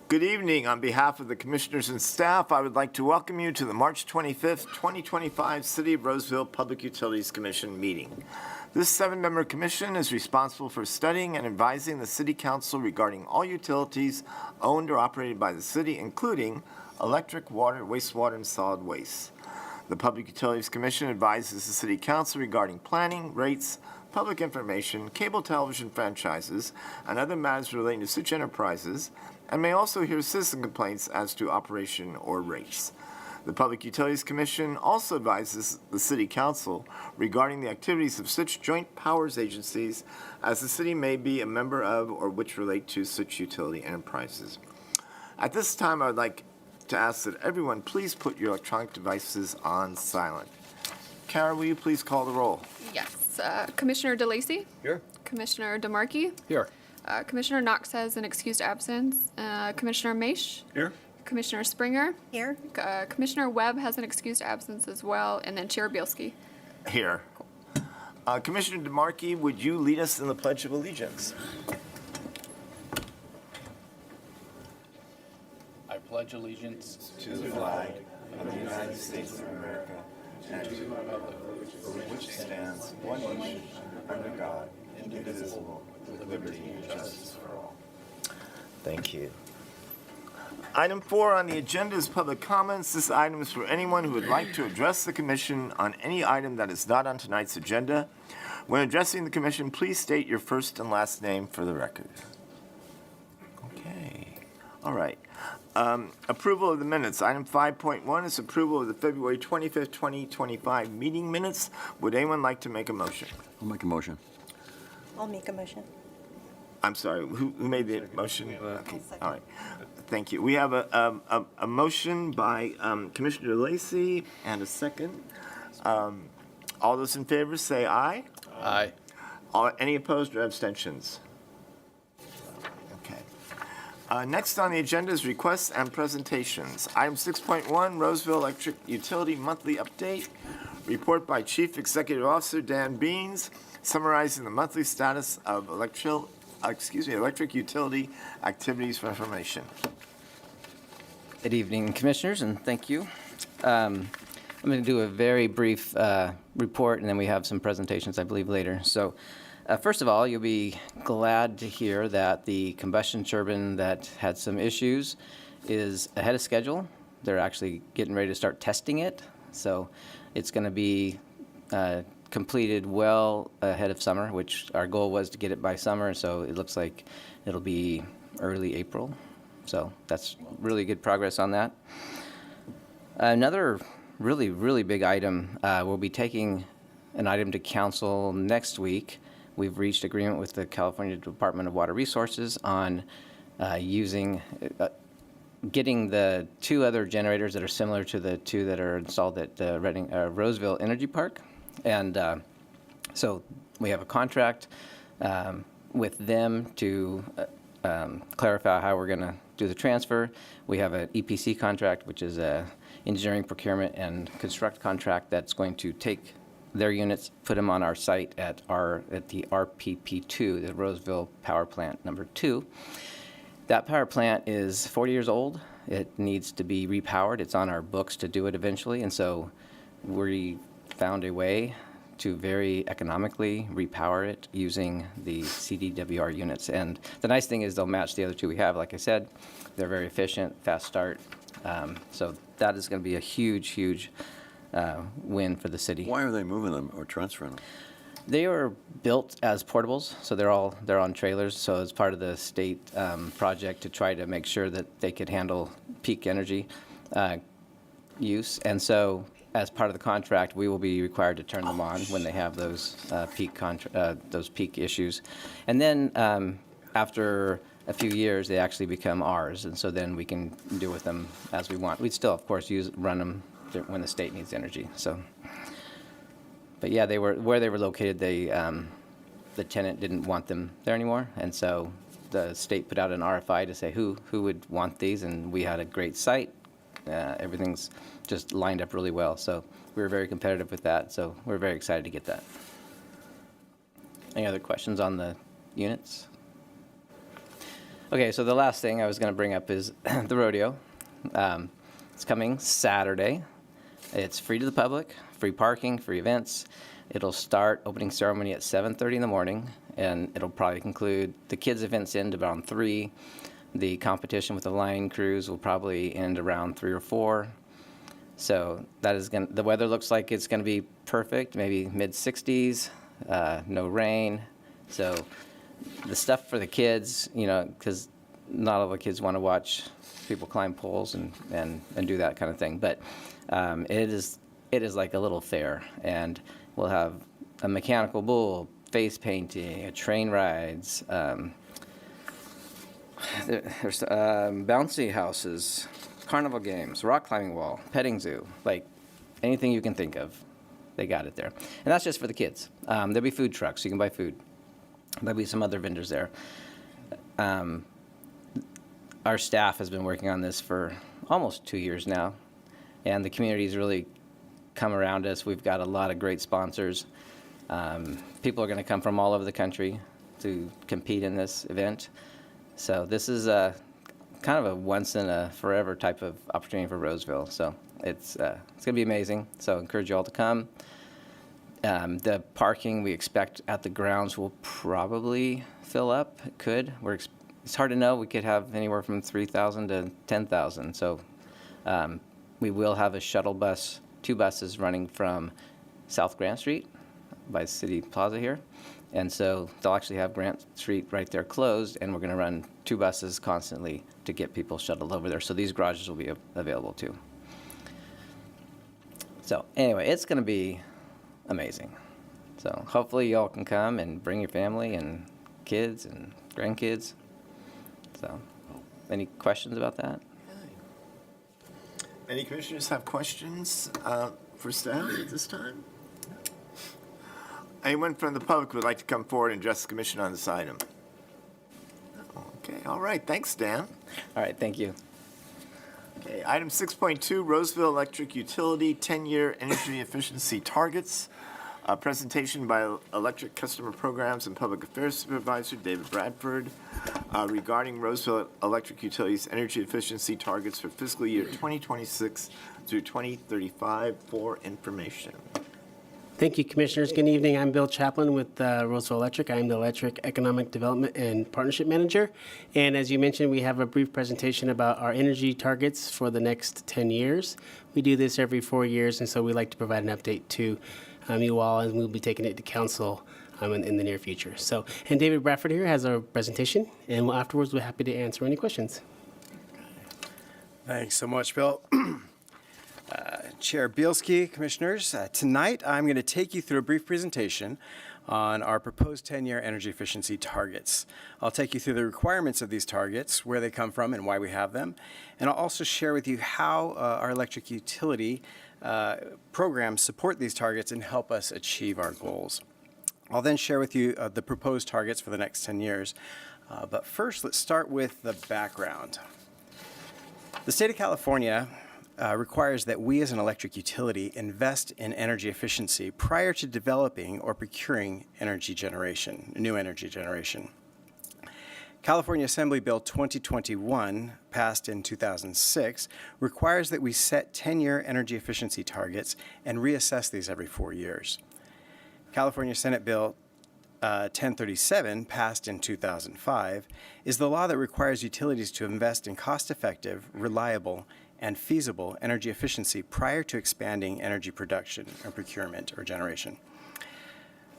Good evening. On behalf of the commissioners and staff, I would like to welcome you to the March 25th, 2025 City of Roseville Public Utilities Commission meeting. This 7-member commission is responsible for studying and advising the City Council regarding all utilities owned or operated by the city, including electric, water, wastewater, and solid waste. The Public Utilities Commission advises the City Council regarding planning, rates, public information, cable television franchises, and other matters relating to such enterprises, and may also hear citizen complaints as to operation or rates. The Public Utilities Commission also advises the City Council regarding the activities of such joint powers agencies as the city may be a member of or which relate to such utility enterprises. At this time, I would like to ask that everyone please put your electronic devices on silent. Kara, will you please call the roll? Yes. Commissioner DeLacy? Here. Commissioner DeMarchi? Here. Commissioner Knox has an excused absence. Commissioner Maish? Here. Commissioner Springer? Here. Commissioner Webb has an excused absence as well, and then Chair Bielski. Here. Commissioner DeMarchi, would you lead us in the Pledge of Allegiance? I pledge allegiance To the flag of the United States of America and to the republic for which it stands, one nation, under God, indivisible, with liberty and justice for all. Thank you. Item 4 on the agenda is public comments. This item is for anyone who would like to address the commission on any item that is not on tonight's agenda. When addressing the commission, please state your first and last name for the record. Okay. All right. Approval of the minutes. Item 5.1 is approval of the February 25th, 2025 meeting minutes. Would anyone like to make a motion? I'll make a motion. I'll make a motion. I'm sorry, who made the motion? Okay, all right. Thank you. We have a motion by Commissioner Lacey and a second. All those in favor say aye. Aye. Any opposed or abstentions? Okay. Next on the agenda is requests and presentations. Item 6.1, Roseville Electric Utility Monthly Update. Report by Chief Executive Officer Dan Beans, summarizing the monthly status of electric utility activities for information. Good evening, Commissioners, and thank you. I'm going to do a very brief report, and then we have some presentations, I believe, later. So, first of all, you'll be glad to hear that the combustion turbine that had some issues is ahead of schedule. They're actually getting ready to start testing it. So, it's going to be completed well ahead of summer, which our goal was to get it by summer. So, it looks like it'll be early April. So that's really good progress on that. Another really big item, we'll be taking an item to council next week. We've reached agreement with the California Department of Water Resources on getting the 2 other generators that are similar to the 2 that are installed at the Roseville Energy Park. And so we have a contract with them to clarify how we're going to do the transfer. We have an EPC contract, which is a engineering, procurement, and construct contract that's going to take their units, put them on our site at the RPP2, the Roseville Power Plant number 2. That power plant is 40 years old. It needs to be repowered. It's on our books to do it eventually, and so we found a way to very economically repower it using the CDWR units. And the nice thing is they'll match the other 2 we have. Like I said, they're very efficient, fast start. So that is going to be a huge win for the city. Why are they moving them or transferring them? They were built as portables, so they're on trailers. So it's part of the state project to try to make sure that they could handle peak energy use. And so as part of the contract, we will be required to turn them on when they have those peak issues. And then after a few years, they actually become ours, and so then we can do with them as we want. We'd still, of course, run them when the state needs energy. So, but yeah, where they were located. The tenant didn't want them there anymore, and so the state put out an RFI to say who would want these, and we had a great site. Everything's just lined up really well. So we were very competitive with that. So we're very excited to get that. Any other questions on the units? Okay, so the last thing I was going to bring up is the rodeo. It's coming Saturday. It's free to the public, free parking, free events. It'll start opening ceremony at 7:30 in the morning, and it'll probably conclude the kids' events end around 3. The competition with the line crews will probably end around 3 or 4. So that is going. The weather looks like it's going to be perfect, maybe mid-60s, no rain. So the stuff for the kids, because not all the kids want to watch people climb poles and do that kind of thing. But it is like a little fair, and we'll have a mechanical bull, face painting, train rides. There's bouncy houses, carnival games, rock climbing wall, petting zoo, like anything you can think of, they got it there. And that's just for the kids. There'll be food trucks, you can buy food. There'll be some other vendors there. Our staff has been working on this for almost 2 years now, and the community's really come around us. We've got a lot of great sponsors. People are going to come from all over the country to compete in this event. So this is kind of a once in a forever type of opportunity for Roseville. So it's going to be amazing. So I encourage you all to come. The parking we expect at the grounds will probably fill up. It could. It's hard to know. We could have anywhere from 3,000 to 10,000. So we will have a shuttle bus, 2 buses running from South Grant Street by City Plaza here. And so they'll actually have Grant Street right there closed, and we're going to run 2 buses constantly to get people shuttled over there. So these garages will be available too. So anyway, it's going to be amazing. So hopefully y'all can come and bring your family and kids and grandkids. So any questions about that? Any commissioners have questions for staff at this time? Anyone from the public would like to come forward and address the commission on this item? Okay, all right. Thanks, Dan. All right, thank you. Okay, item 6.2, Roseville Electric Utility 10-year energy efficiency targets. A presentation by Electric Customer Programs and Public Affairs Supervisor David Bradford regarding Roseville Electric Utility's energy efficiency targets for fiscal year 2026 through 2035 for information. Thank you, Commissioners. Good evening. I'm Bill Chaplin with Roseville Electric. I am the Electric Economic Development and Partnership Manager. And as you mentioned, we have a brief presentation about our energy targets for the next 10 years. We do this every 4 years, and so we like to provide an update to you all, and we'll be taking it to council in the near future. So, and David Bradford here has our presentation, and afterwards we're happy to answer any questions. Thanks so much, Bill. Chair Bielski, Commissioners, tonight I'm going to take you through a brief presentation on our proposed 10-year energy efficiency targets. I'll take you through the requirements of these targets, where they come from and why we have them, and I'll also share with you how our electric utility programs support these targets and help us achieve our goals. I'll then share with you the proposed targets for the next 10 years. But first, let's start with the background. The state of California requires that we as an electric utility invest in energy efficiency prior to developing or procuring energy generation, new energy generation. California Assembly Bill 2021, passed in 2006, requires that we set 10-year energy efficiency targets and reassess these every 4 years. California Senate Bill 1037, passed in 2005, is the law that requires utilities to invest in cost-effective, reliable, and feasible energy efficiency prior to expanding energy production or procurement or generation.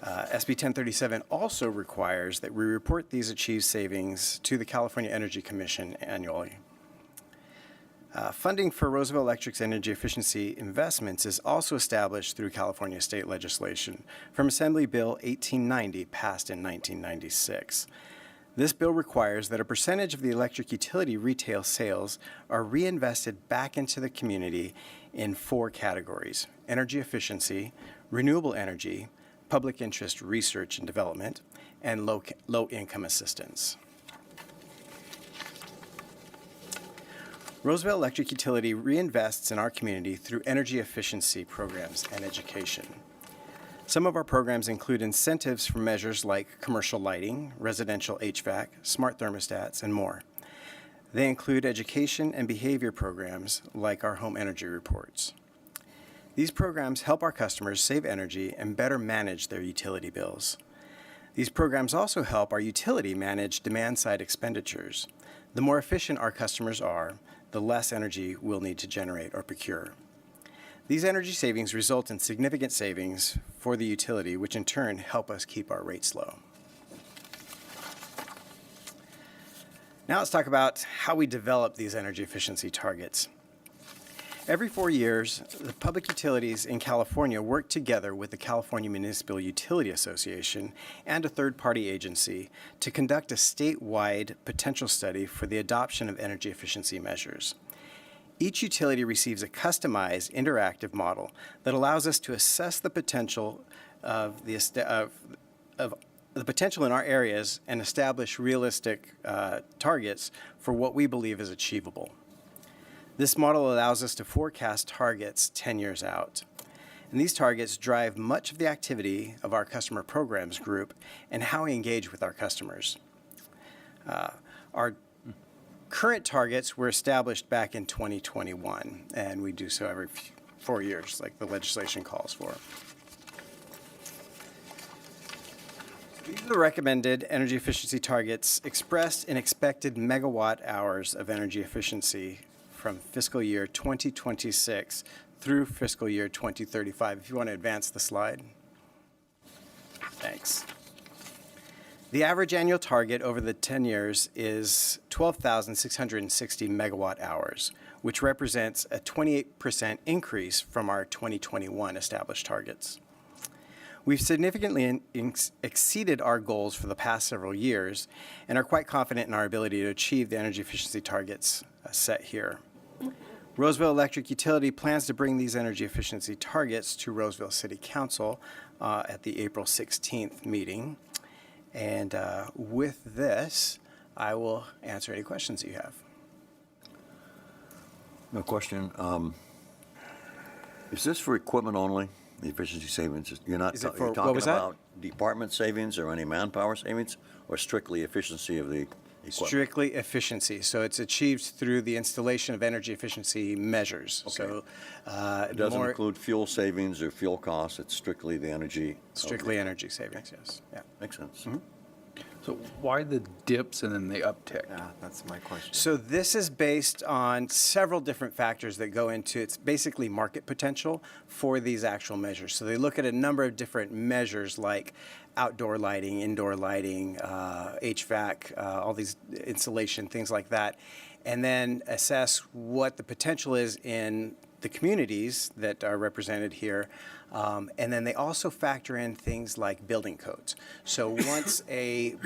SB 1037 also requires that we report these achieved savings to the California Energy Commission annually. Funding for Roseville Electric's energy efficiency investments is also established through California state legislation from Assembly Bill 1890, passed in 1996. This bill requires that a percentage of the electric utility retail sales are reinvested back into the community in 4 categories: energy efficiency, renewable energy, public interest research and development, and low-income assistance. Roseville Electric Utility reinvests in our community through energy efficiency programs and education. Some of our programs include incentives for measures like commercial lighting, residential HVAC, smart thermostats, and more. They include education and behavior programs like our home energy reports. These programs help our customers save energy and better manage their utility bills. These programs also help our utility manage demand-side expenditures. The more efficient our customers are, the less energy we'll need to generate or procure. These energy savings result in significant savings for the utility, which in turn help us keep our rates low. Now let's talk about how we develop these energy efficiency targets. Every 4 years, the public utilities in California work together with the California Municipal Utility Association and a third-party agency to conduct a statewide potential study for the adoption of energy efficiency measures. Each utility receives a customized interactive model that allows us to assess the potential of the potential in our areas and establish realistic targets for what we believe is achievable. This model allows us to forecast targets 10 years out. And these targets drive much of the activity of our customer programs group and how we engage with our customers. Our current targets were established back in 2021, and we do so every 4 years, like the legislation calls for. These are the recommended energy efficiency targets expressed in expected megawatt hours of energy efficiency from fiscal year 2026 through fiscal year 2035. If you want to advance the slide. Thanks. The average annual target over the 10 years is 12,660 megawatt hours, which represents a 28% increase from our 2021 established targets. We've significantly exceeded our goals for the past several years and are quite confident in our ability to achieve the energy efficiency targets set here. Roseville Electric Utility plans to bring these energy efficiency targets to Roseville City Council at the April 16th meeting. And with this, I will answer any questions that you have. No question. Is this for equipment only, the efficiency savings? You're not Is it you're for- what talking was that? about department savings or any manpower savings, or strictly efficiency of the equipment? Strictly efficiency. So it's achieved through the installation of energy efficiency measures. Okay. So It doesn't more include fuel savings or fuel costs. It's strictly the energy. strictly energy savings, yes. Yeah. Makes sense. So why the dips and then the uptick? Yeah, that's my question. So this is based on several different factors that go into it's basically market potential for these actual measures. So they look at a number of different measures like outdoor lighting, indoor lighting, HVAC, all these insulation, things like that, and then assess what the potential is in the communities that are represented here. And then they also factor in things like building codes. So once a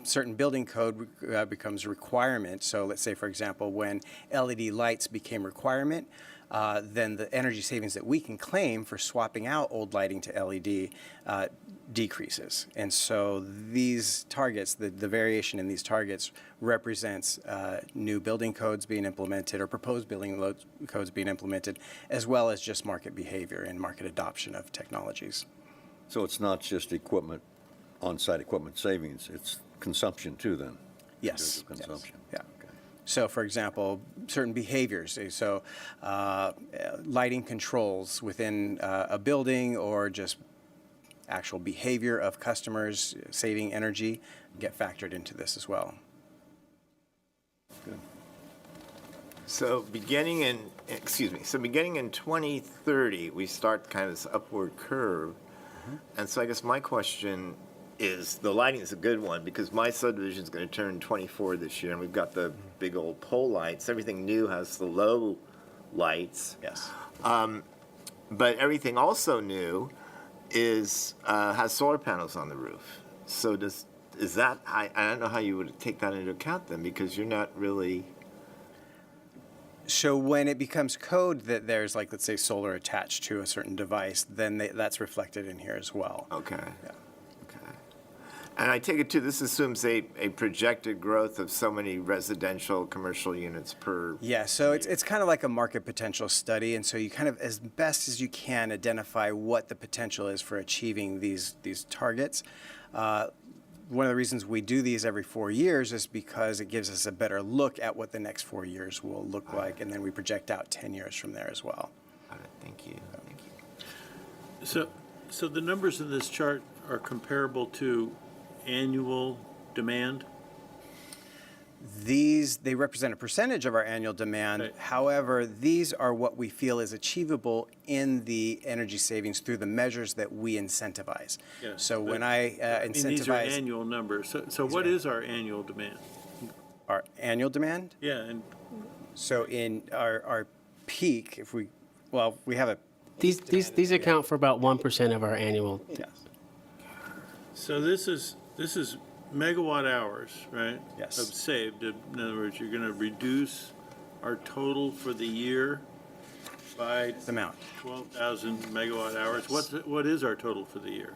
certain building code becomes a requirement, so let's say, for example, when LED lights became requirement, then the energy savings that we can claim for swapping out old lighting to LED decreases. And so these targets, the variation in these targets represents new building codes being implemented or proposed building codes being implemented, as well as just market behavior and market adoption of technologies. So it's not just equipment, on-site equipment savings, it's consumption too then? Yes. Individual consumption. Yeah. So, for example, certain behaviors, so lighting controls within a building or just actual behavior of customers saving energy get factored into this as well. Good. So beginning in 2030, we start kind of this upward curve. And so I guess my question is, the lighting is a good one because my subdivision is going to turn 24 this year, and we've got the big old pole lights. Everything new has the low lights. Yes. But everything also new is has solar panels on the roof. So is that, I don't know how you would take that into account then, because you're not really. So when it becomes code that there's, like, let's say, solar attached to a certain device, then that's reflected in here as well. Okay. Yeah. Okay. And I take it too, this assumes a projected growth of so many residential, commercial units per. Yeah, so it's kind of like a market potential study, and so you kind of, as best as you can, identify what the potential is for achieving these targets. One of the reasons we do these every 4 years is because it gives us a better look at what the next 4 years will look like, and then we project out 10 years from there as well. Got it. Thank you. Thank you. So the numbers in this chart are comparable to annual demand? They represent a percentage of our annual demand. Right. However, these are what we feel is achievable in the energy savings through the measures that we incentivize. Yeah, So but- when I And these are incentivize annual numbers. So what is our annual demand? our annual demand, Yeah, and so in our peak, we have a, These account for about 1% of our annual. yes, so this is megawatt hours, right? Yes. Of saved. In other words, you're going to reduce our total for the year by the amount. 12,000 megawatt hours. What is our total for the year?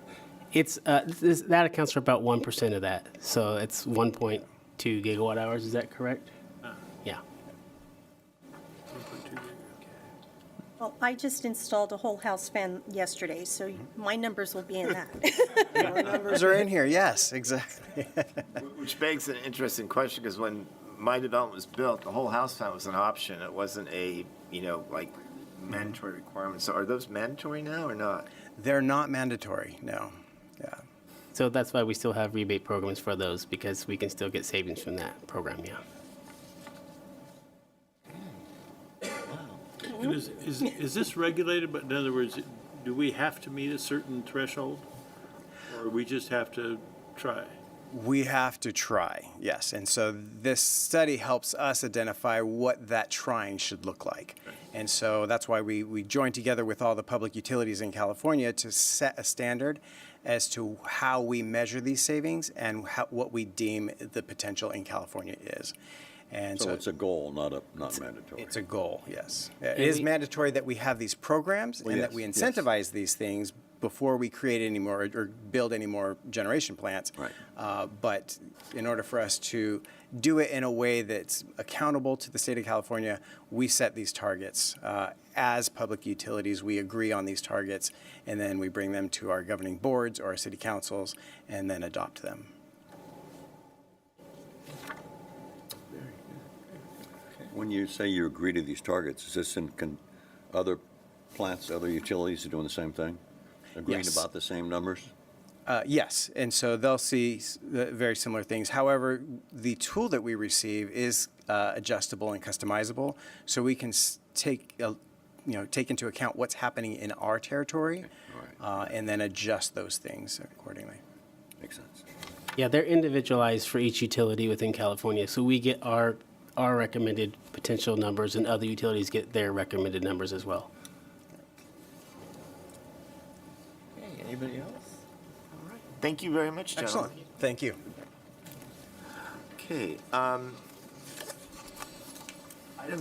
It's that accounts for about 1% of that. So it's 1.2 gigawatt hours. Is that correct? Yeah. 1.2 gigawatt. Well, I just installed a whole house fan yesterday, so my numbers will be in that. Our numbers are in here, yes, exactly. Which begs an interesting question, because when my development was built, the whole house fan was an option. It wasn't a, like mandatory requirement. So are those mandatory now or not? They're not mandatory, no, yeah. So that's why we still have rebate programs for those, because we can still get savings from that program, yeah. And is this regulated, but in other words, do we have to meet a certain threshold? Or we just have to try? We have to try, yes. And so this study helps us identify what that trying should look like. And so that's why we joined together with all the public utilities in California to set a standard as to how we measure these savings and what we deem the potential in California is. And So it's a goal, not mandatory. it's a goal, yes. It is mandatory that we have these programs Well, and that yes, we yes. incentivize these things before we create any more or build any more generation plants. Right. But in order for us to do it in a way that's accountable to the state of California, we set these targets. As public utilities, we agree on these targets, and then we bring them to our governing boards or our city councils and then adopt them. When you say you agree to these targets, is this in other plants, other utilities are doing the same thing? Agreeing Yes. about the same numbers? Yes, and so they'll see very similar things. However, the tool that we receive is adjustable and customizable, so we can take into account what's happening in our territory, and then adjust those things accordingly. Makes sense. Yeah, they're individualized for each utility within California. So we get our recommended potential numbers, and other utilities get their recommended numbers as well. Okay, anybody else? All right. Thank you very much, gentlemen. Excellent, thank you. Okay. Item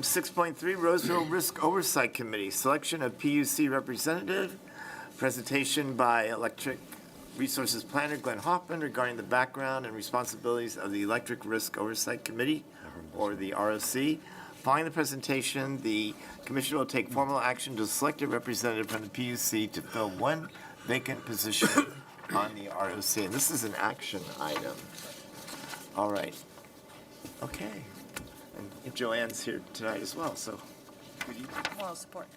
6.3, Roseville Risk Oversight Committee, selection of PUC representative, presentation by Electric Resources Planner Glenn Hoffman regarding the background and responsibilities of the Electric Risk Oversight Committee, or the ROC. Following the presentation, the commission will take formal action to select a representative from the PUC to fill one vacant position on the ROC. And this is an action item. All right. Okay. And Joanne's here tonight as well, so good evening. Moral support.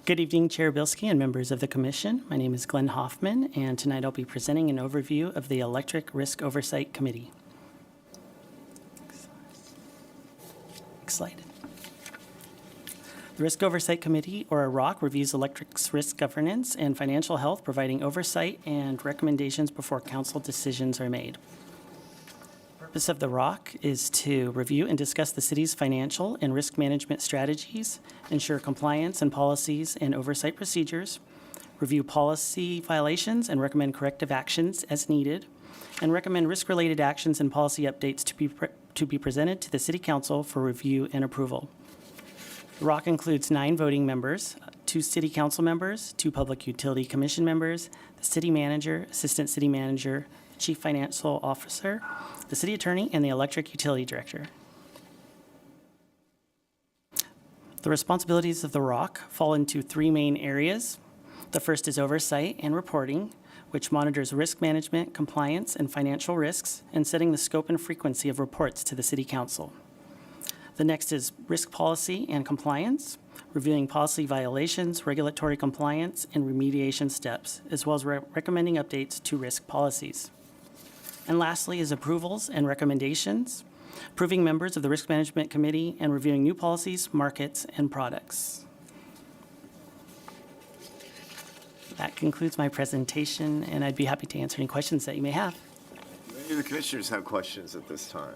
Good evening, Chair Bilski and members of the Commission. My name is Glenn Hoffman, and tonight I'll be presenting an overview of the Electric Risk Oversight Committee. Next slide. The Risk Oversight Committee, or a ROC, reviews electric's risk governance and financial health, providing oversight and recommendations before council decisions are made. The purpose of the ROC is to review and discuss the city's financial and risk management strategies, ensure compliance and policies and oversight procedures, review policy violations and recommend corrective actions as needed, and recommend risk-related actions and policy updates to be presented to the City Council for review and approval. The ROC includes 9 voting members, 2 city council members, 2 public utility commission members, the city manager, assistant city manager, chief financial officer, the city attorney, and the electric utility director. The responsibilities of the ROC fall into 3 main areas. The first is oversight and reporting, which monitors risk management, compliance, and financial risks, and setting the scope and frequency of reports to the city council. The next is risk policy and compliance, reviewing policy violations, regulatory compliance, and remediation steps, as well as recommending updates to risk policies. And lastly is approvals and recommendations, approving members of the Risk Management Committee and reviewing new policies, markets, and products. That concludes my presentation, and I'd be happy to answer any questions that you may have. Do any of the commissioners have questions at this time?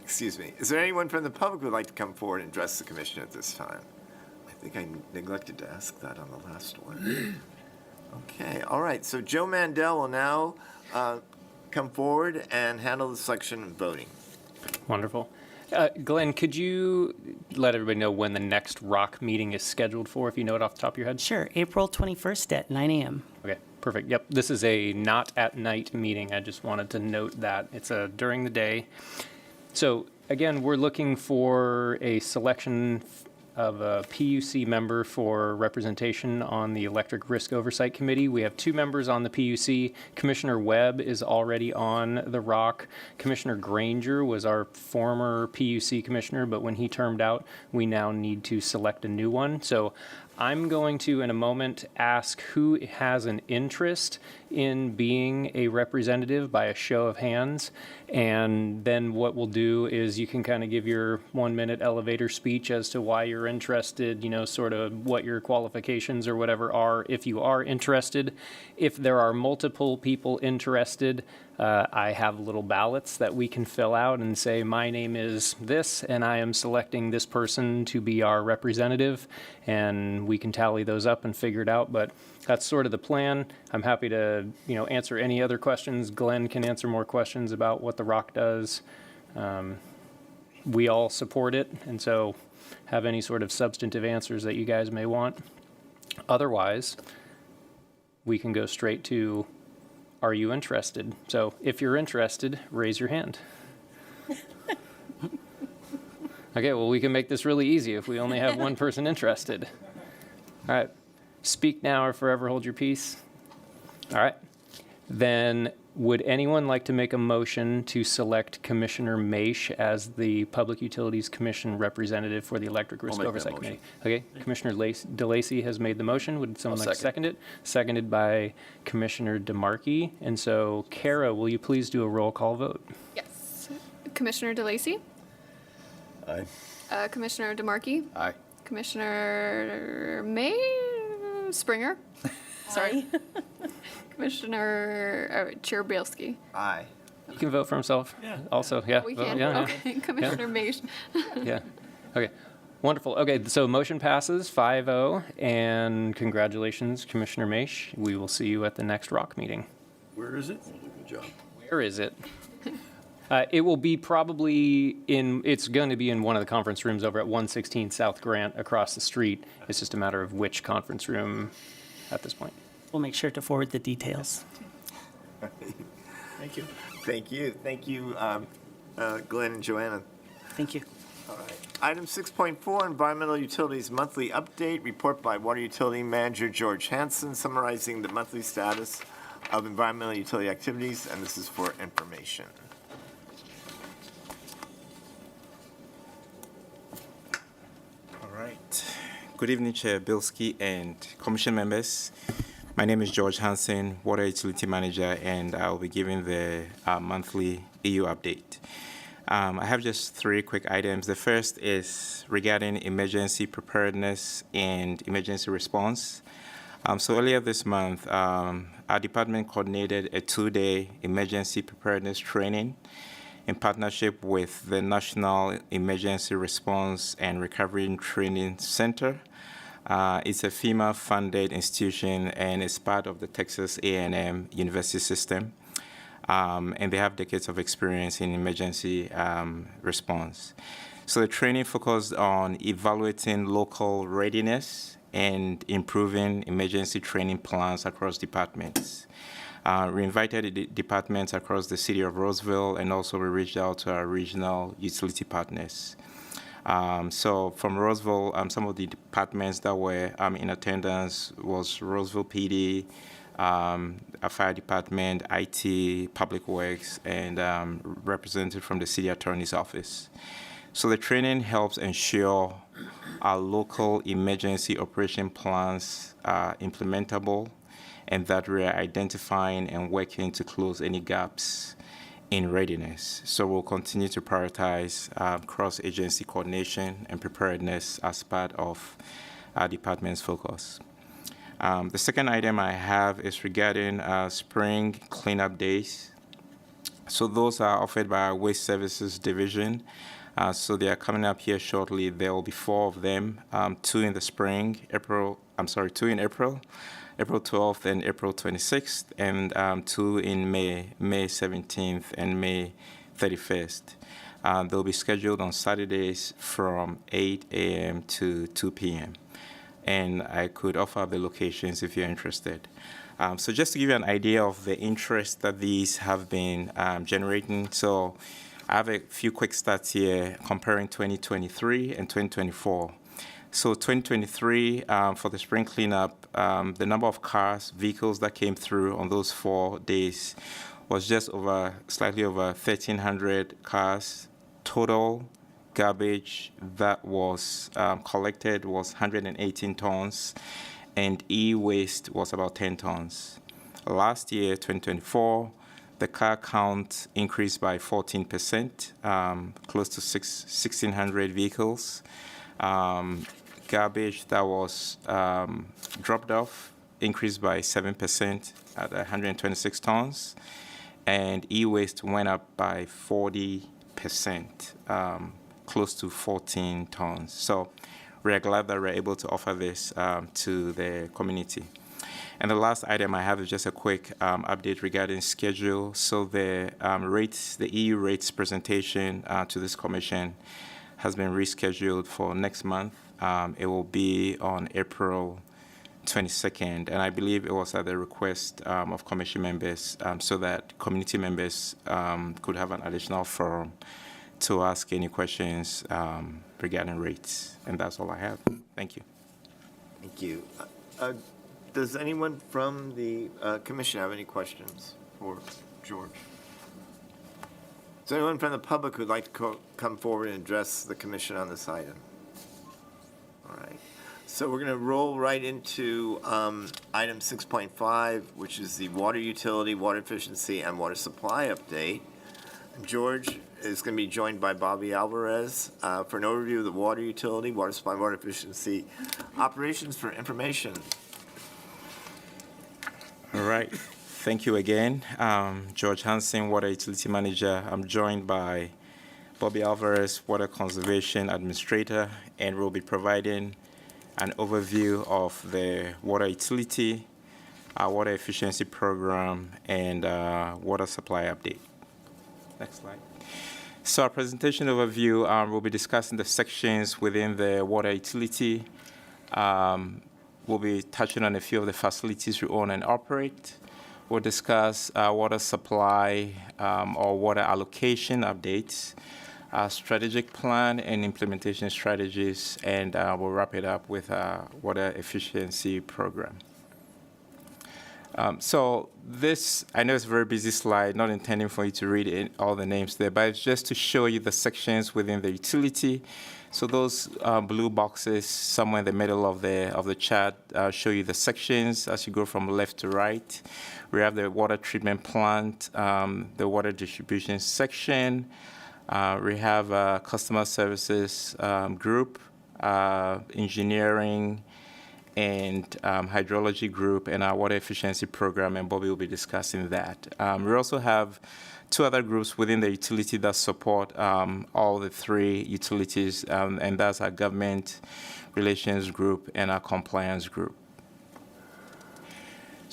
Excuse me. Is there anyone from the public who would like to come forward and address the commission at this time? I think I neglected to ask that on the last one. Okay, all right. So Joe Mandel will now come forward and handle the selection of voting. Wonderful. Glenn, could you let everybody know when the next ROC meeting is scheduled for, if you know it off the top of your head? Sure, April 21st at 9 a.m. Okay, perfect. Yep, this is a not at night meeting. I just wanted to note that. It's during the day. So again, we're looking for a selection of a PUC member for representation on the Electric Risk Oversight Committee. We have 2 members on the PUC. Commissioner Webb is already on the ROC. Commissioner Granger was our former PUC commissioner, but when he termed out, we now need to select a new one. So I'm going to, in a moment, ask who has an interest in being a representative by a show of hands. And then what we'll do is you can kind of give your 1-minute elevator speech as to why you're interested, you know, sort of what your qualifications or whatever are if you are interested. If there are multiple people interested, I have little ballots that we can fill out and say, my name is this, and I am selecting this person to be our representative, and we can tally those up and figure it out. But that's sort of the plan. I'm happy to, you know, answer any other questions. Glenn can answer more questions about what the ROC does. We all support it, and so have any sort of substantive answers that you guys may want. Otherwise, we can go straight to, are you interested? So if you're interested, raise your hand. Okay, well, we can make this really easy if we only have one person interested. All right, speak now or forever hold your peace. All right, then would anyone like to make a motion to select Commissioner Maish as the Public Utilities Commission representative for the Electric Risk make that Oversight motion. Committee? Okay, Commissioner DeLacy has made the motion. Would someone like to second it? Seconded by Commissioner DeMarchi. And so, Kara, will you please do a roll call vote? Yes. Commissioner DeLacy, Aye. Commissioner DeMarchi, Aye. Commissioner Springer, sorry, Commissioner Chair Bielski. Aye. You can vote for himself. Yeah. Also, yeah. We vote, can, yeah, okay, Commissioner Maish. Yeah. Okay. Wonderful. Okay, so motion passes 5-0, and congratulations, Commissioner Maish. We will see you at the next ROC meeting. Where is it? Good job. Where is it? It will be probably it's going to be in one of the conference rooms over at 116 South Grant across the street. It's just a matter of which conference room at this point. We'll make sure to forward the details. Thank you. Thank you. Thank you, Glenn and Joanna. Thank you. All right. Item 6.4, Environmental Utilities Monthly Update, report by Water Utility Manager George Hansen summarizing the monthly status of environmental utility activities, and this is for information. All right. Good evening, Chair Bielski and Commission members. My name is George Hansen, Water Utility Manager, and I'll be giving the monthly EU update. I have just 3 quick items. The first is regarding emergency preparedness and emergency response. So earlier this month, our department coordinated a 2-day emergency preparedness training in partnership with the National Emergency Response and Recovery Training Center. It's a FEMA-funded institution and is part of the Texas A&M University system. and they have decades of experience in emergency response. So the training focused on evaluating local readiness and improving emergency training plans across departments. We invited the departments across the city of Roseville, and also we reached out to our regional utility partners. So from Roseville, some of the departments that were in attendance was Roseville PD, a fire department, IT, public works, and representative from the city attorney's office. So the training helps ensure our local emergency operation plans are implementable, and that we are identifying and working to close any gaps in readiness. So we'll continue to prioritize cross-agency coordination and preparedness as part of our department's focus. The second item I have is regarding spring cleanup days. So those are offered by our Waste Services Division. So they are coming up here shortly. There will be 4 of them, 2 in the spring, two in April 12th and April 26th, and 2 in May 17th and May 31st. They'll be scheduled on Saturdays from 8 a.m. to 2 p.m. And I could offer the locations if you're interested. So just to give you an idea of the interest that these have been generating, so I have a few quick stats here comparing 2023 and 2024. So 2023, for the spring cleanup, the number of vehicles that came through on those 4 days was just slightly over 1,300 cars. Total garbage that was collected was 118 tons, and e-waste was about 10 tons. Last year, 2024, the car count increased by 14%, close to 1,600 vehicles. Garbage that was dropped off increased by 7% at 126 tons, and e-waste went up by 40%, close to 14 tons. So we're glad that we're able to offer this to the community. And the last item I have is just a quick update regarding schedule. So the EU rates presentation to this commission has been rescheduled for next month. It will be on April 22nd, and I believe it was at the request of commission members so that community members could have an additional forum to ask any questions regarding rates. And that's all I have. Thank you. Thank you. Does anyone from the commission have any questions for George? Is there anyone from the public who'd like to come forward and address the commission on this item? All right. So we're going to roll right into item 6.5, which is the water utility, water efficiency, and water supply update. George is going to be joined by Bobby Alvarez for an overview of the water utility, water supply, water efficiency operations for information. All right. Thank you again. George Hansen, Water Utility Manager. I'm joined by Bobby Alvarez, Water Conservation Administrator, and we'll be providing an overview of the water utility, our water efficiency program, and water supply update. Next slide. So our presentation overview, we'll be discussing the sections within the water utility. We'll be touching on a few of the facilities we own and operate. We'll discuss water supply or water allocation updates, strategic plan and implementation strategies, and we'll wrap it up with our water efficiency program. So this, I know it's a very busy slide, not intending for you to read all the names there, but it's just to show you the sections within the utility. So those blue boxes somewhere in the middle of the chart show you the sections as you go from left to right. We have the water treatment plant, the water distribution section. We have customer services group, engineering, and hydrology group, and our water efficiency program, and Bobby will be discussing that. We also have 2 other groups within the utility that support all the 3 utilities, and that's our government relations group and our compliance group.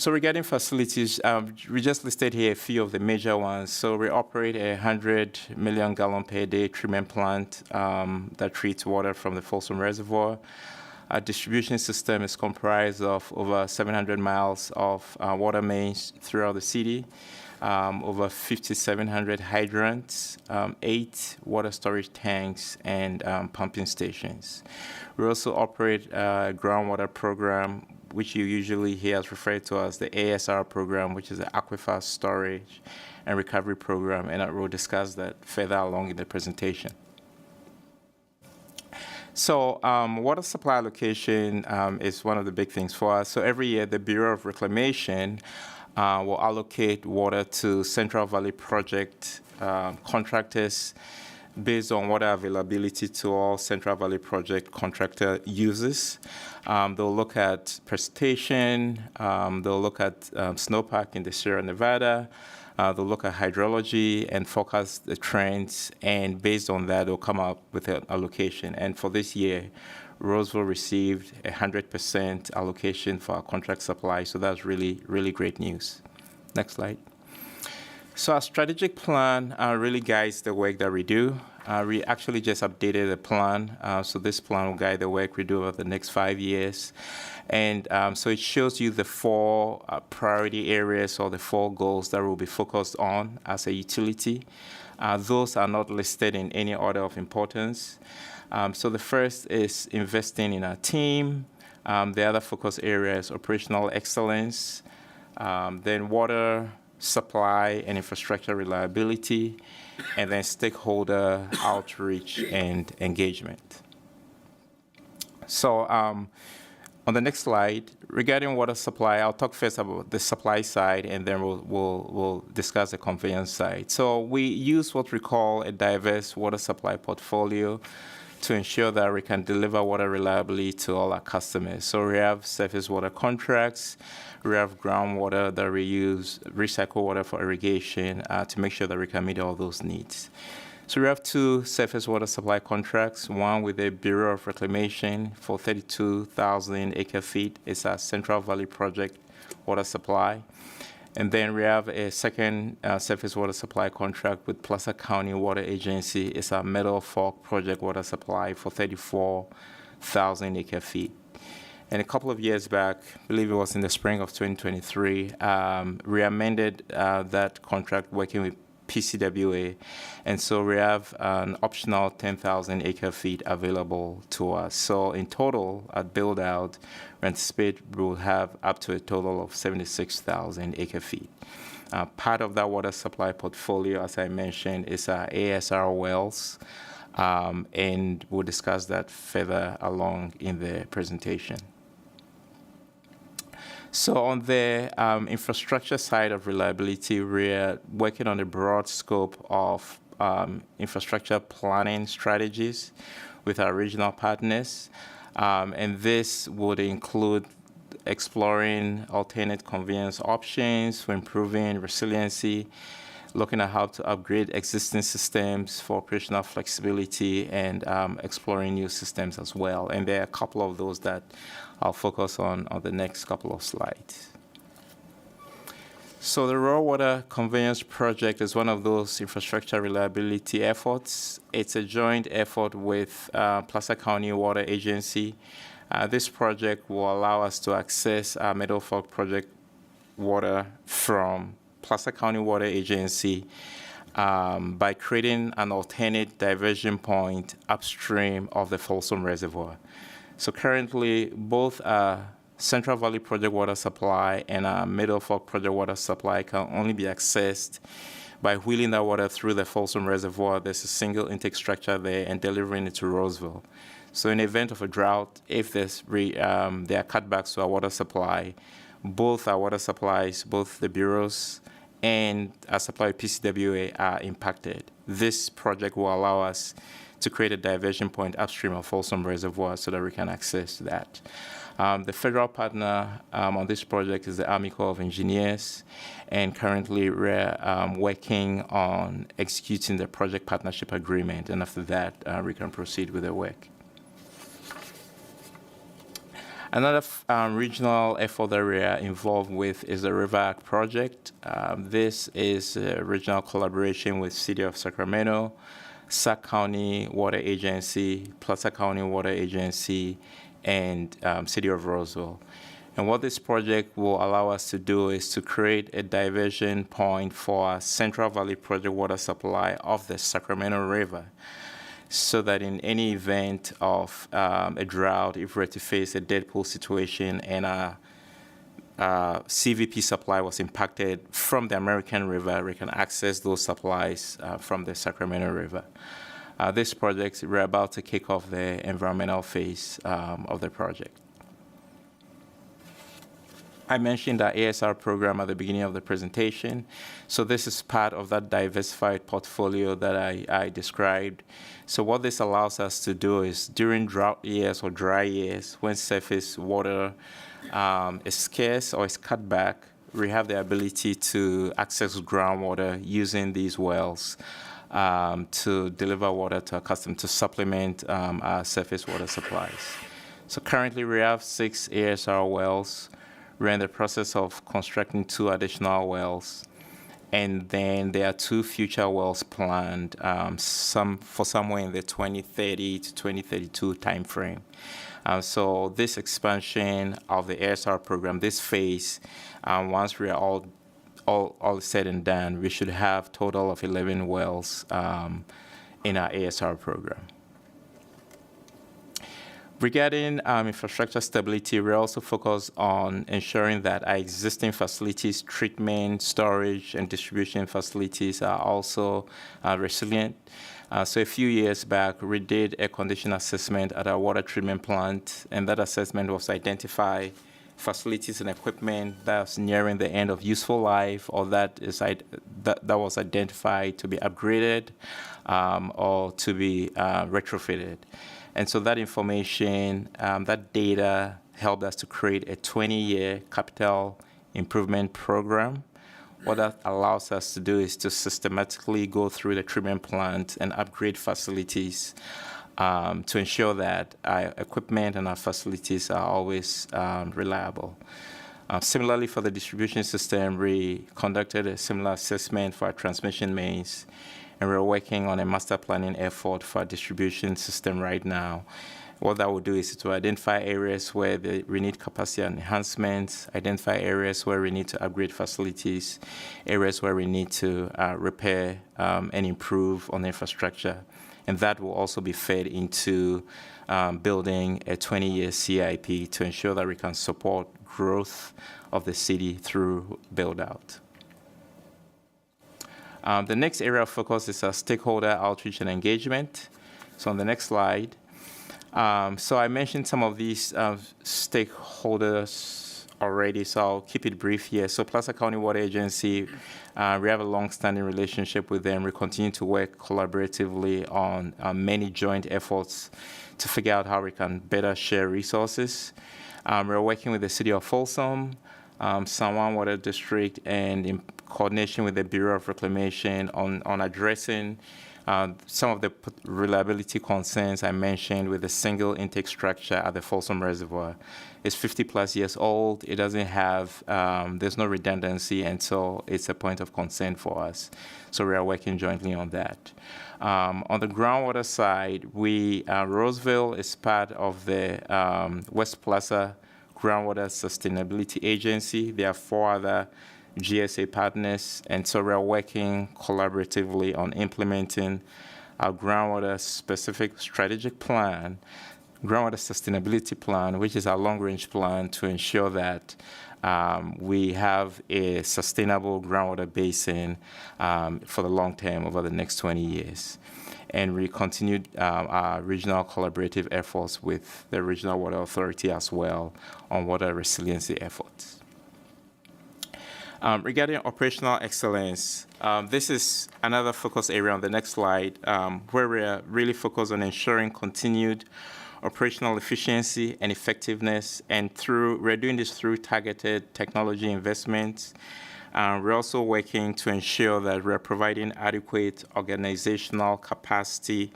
So regarding facilities, we just listed here a few of the major ones. So we operate a 100 million gallon per day treatment plant that treats water from the Folsom Reservoir. Our distribution system is comprised of over 700 miles of water mains throughout the city, over 5,700 hydrants, 8 water storage tanks, and pumping stations. We also operate a groundwater program, which you usually hear as referred to as the ASR program, which is the Aquifer Storage and Recovery Program, and I will discuss that further along in the presentation. So water supply allocation is one of the big things for us. So every year, the Bureau of Reclamation will allocate water to Central Valley Project contractors based on water availability to all Central Valley Project contractor users. They'll look at precipitation, they'll look at snowpack in the Sierra Nevada, they'll look at hydrology and forecast the trends, and based on that, they'll come up with an allocation. And for this year, Roseville received 100% allocation for our contract supply, so that's really, really great news. Next slide. So our strategic plan really guides the work that we do. We actually just updated the plan, so this plan will guide the work we do over the next 5 years. And so it shows you the 4 priority areas or the 4 goals that we'll be focused on as a utility. Those are not listed in any order of importance. So the first is investing in our team. The other focus area is operational excellence, then water supply and infrastructure reliability, and then stakeholder outreach and engagement. So on the next slide, regarding water supply, I'll talk first about the supply side, and then we'll discuss the conveyance side. So we use what we call a diverse water supply portfolio to ensure that we can deliver water reliably to all our customers. So we have surface water contracts, we have groundwater that we use, recycle water for irrigation to make sure that we can meet all those needs. So we have 2 surface water supply contracts, one with the Bureau of Reclamation for 32,000 acre-feet. It's our Central Valley Project water supply. And then we have a second surface water supply contract with Placer County Water Agency. It's our Meadow Fork Project water supply for 34,000 acre-feet. And a couple of years back, I believe it was in the spring of 2023, we amended that contract working with PCWA. And so we have an optional 10,000 acre-feet available to us. So in total, at build-out, we anticipate we'll have up to a total of 76,000 acre-feet. Part of that water supply portfolio, as I mentioned, is our ASR wells, and we'll discuss that further along in the presentation. So on the infrastructure side of reliability, we're working on a broad scope of infrastructure planning strategies with our regional partners. And this would include exploring alternate conveyance options for improving resiliency, looking at how to upgrade existing systems for operational flexibility, and exploring new systems as well. And there are a couple of those that I'll focus on the next couple of slides. So the raw water conveyance project is one of those infrastructure reliability efforts. It's a joint effort with Placer County Water Agency. This project will allow us to access our Meadow Fork Project water from Placer County Water Agency by creating an alternate diversion point upstream of the Folsom Reservoir. So currently, both Central Valley Project water supply and our Meadow Fork Project water supply can only be accessed by wheeling that water through the Folsom Reservoir. There's a single intake structure there and delivering it to Roseville. So in the event of a drought, if there are cutbacks to our water supply, both our water supplies, both the bureaus and our supply of PCWA are impacted. This project will allow us to create a diversion point upstream of Folsom Reservoir so that we can access that. The federal partner on this project is the Army Corps of Engineers, and currently we're working on executing the project partnership agreement, and after that we can proceed with the work. Another regional effort that we are involved with is the River Act project. This is a regional collaboration with City of Sacramento, Sac County Water Agency, Placer County Water Agency, and City of Roseville. And what this project will allow us to do is to create a diversion point for our Central Valley Project water supply of the Sacramento River, so that in any event of a drought, if we were to face a dead pool situation and our CVP supply was impacted from the American River, we can access those supplies from the Sacramento River. This project, we're about to kick off the environmental phase of the project. I mentioned our ASR program at the beginning of the presentation. So this is part of that diversified portfolio that I described. So what this allows us to do is during drought years or dry years, when surface water is scarce or is cut back, we have the ability to access groundwater using these wells to deliver water to our customers, to supplement our surface water supplies. So currently we have 6 ASR wells. We're in the process of constructing 2 additional wells, and then there are 2 future wells planned, for somewhere in the 2030 to 2032 timeframe. So this expansion of the ASR program, this phase, once we are all said and done, we should have total of 11 wells in our ASR program. Regarding infrastructure stability, we also focus on ensuring that our existing facilities, treatment, storage, and distribution facilities are also resilient. So a few years back, we did a condition assessment at our water treatment plant, and that assessment was to identify facilities and equipment that's nearing the end of useful life, or that was identified to be upgraded or to be retrofitted. And so that information, that data helped us to create a 20-year capital improvement program. What that allows us to do is to systematically go through the treatment plant and upgrade facilities to ensure that our equipment and our facilities are always reliable. Similarly, for the distribution system, we conducted a similar assessment for our transmission mains, and we're working on a master planning effort for our distribution system right now. What that will do is to identify areas where we need capacity enhancements, identify areas where we need to upgrade facilities, areas where we need to repair and improve on the infrastructure. And that will also be fed into building a 20-year CIP to ensure that we can support growth of the city through build-out. The next area of focus is our stakeholder outreach and engagement. So on the next slide, so I mentioned some of these stakeholders already, so I'll keep it brief here. So Placer County Water Agency, we have a long-standing relationship with them. We continue to work collaboratively on many joint efforts to figure out how we can better share resources. We're working with the City of Folsom, San Juan Water District, and in coordination with the Bureau of Reclamation on addressing some of the reliability concerns I mentioned with the single intake structure at the Folsom Reservoir. It's 50+ years old. It doesn't have, there's no redundancy, and so it's a point of concern for us. So we are working jointly on that. On the groundwater side, Roseville is part of the West Plaza Groundwater Sustainability Agency. There are 4 other GSA partners, and so we're working collaboratively on implementing our groundwater specific strategic plan, groundwater sustainability plan, which is our long-range plan to ensure that we have a sustainable groundwater basin for the long term over the next 20 years. And we continued our regional collaborative efforts with the Regional Water Authority as well on water resiliency efforts. Regarding operational excellence, this is another focus area on the next slide, where we are really focused on ensuring continued operational efficiency and effectiveness, and we're doing this through targeted technology investments. We're also working to ensure that we're providing adequate organizational capacity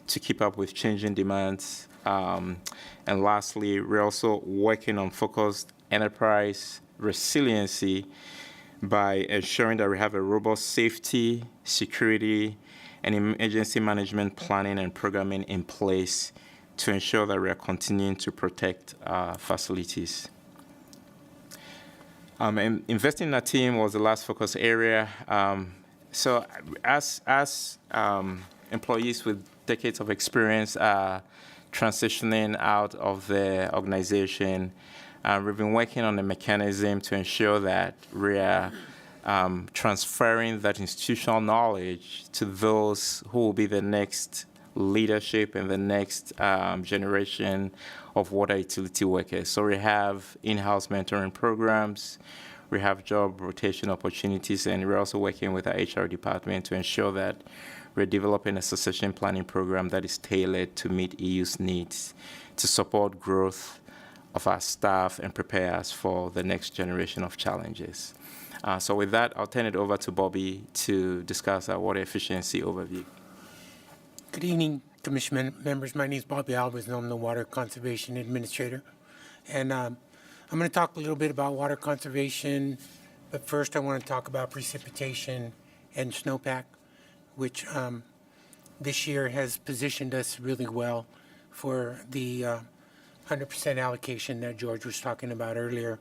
to keep up with changing demands. And lastly, we're also working on focused enterprise resiliency by ensuring that we have a robust safety, security, and emergency management planning and programming in place to ensure that we are continuing to protect our facilities. And investing in our team was the last focus area. So as employees with decades of experience transitioning out of the organization, we've been working on a mechanism to ensure that we are transferring that institutional knowledge to those who will be the next leadership and the next generation of water utility workers. So we have in-house mentoring programs, we have job rotation opportunities, and we're also working with our HR department to ensure that we're developing a succession planning program that is tailored to meet EU's needs to support growth of our staff and prepare us for the next generation of challenges. So with that, I'll turn it over to Bobby to discuss our water efficiency overview. Good evening, Commission members. My name is Bobby Alvarez, and I'm the Water Conservation Administrator. And I'm going to talk a little bit about water conservation, but first I want to talk about precipitation and snowpack, which this year has positioned us really well for the 100% allocation that George was talking about earlier.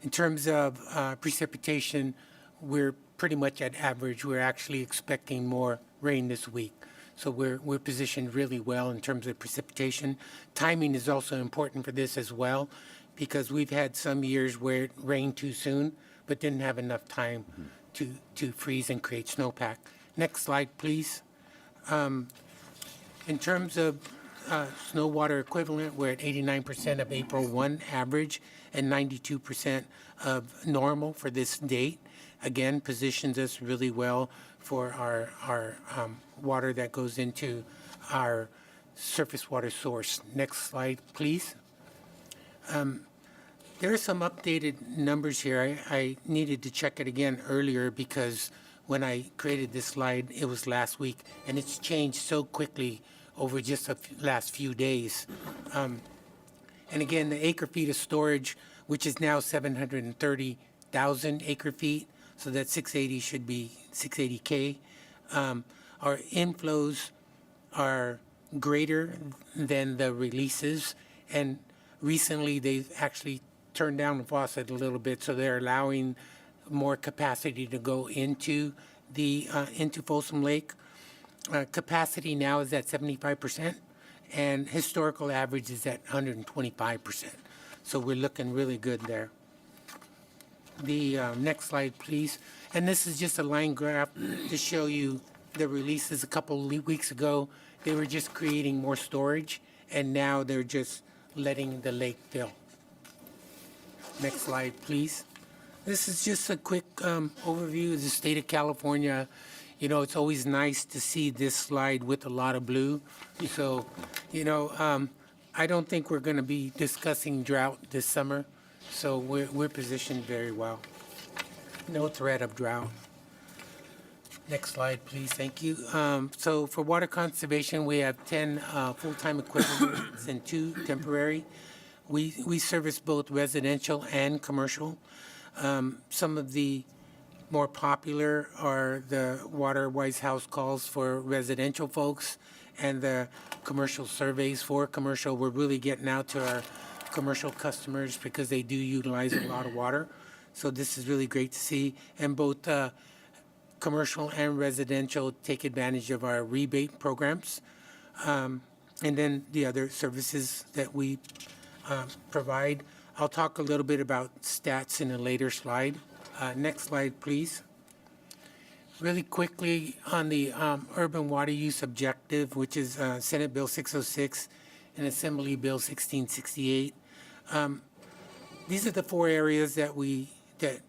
In terms of precipitation, we're pretty much at average. We're actually expecting more rain this week. So we're positioned really well in terms of precipitation. Timing is also important for this as well, because we've had some years where it rained too soon, but didn't have enough time to freeze and create snowpack. Next slide, please. In terms of snow water equivalent, we're at 89% of April 1 average and 92% of normal for this date. Again, positions us really well for our water that goes into our surface water source. Next slide, please. There are some updated numbers here. I needed to check it again earlier because when I created this slide, it was last week, and it's changed so quickly over just the last few days. And again, the acre feet of storage, which is now 730,000 acre feet, so that 680 should be 680K. Our inflows are greater than the releases, and recently they've actually turned down the faucet a little bit, so they're allowing more capacity to go into into Folsom Lake. Capacity now is at 75%, and historical average is at 125%. So we're looking really good there. The next slide, please. And this is just a line graph to show you the releases a couple of weeks ago. They were just creating more storage, and now they're just letting the lake fill. Next slide, please. This is just a quick overview of the state of California. You know, it's always nice to see this slide with a lot of blue. So, you know, I don't think we're going to be discussing drought this summer. So we're positioned very well. No threat of drought. Next slide, please. Thank you. So for water conservation, we have 10 full-time equivalents and 2 temporary. We service both residential and commercial. Some of the more popular are the Water-Wise house calls for residential folks and the commercial surveys for commercial. We're really getting out to our commercial customers because they do utilize a lot of water. So this is really great to see. And both commercial and residential take advantage of our rebate programs. And then the other services that we provide. I'll talk a little bit about stats in a later slide. Next slide, please. Really quickly on the urban water use objective, which is Senate Bill 606 and Assembly Bill 1668. These are the 4 areas that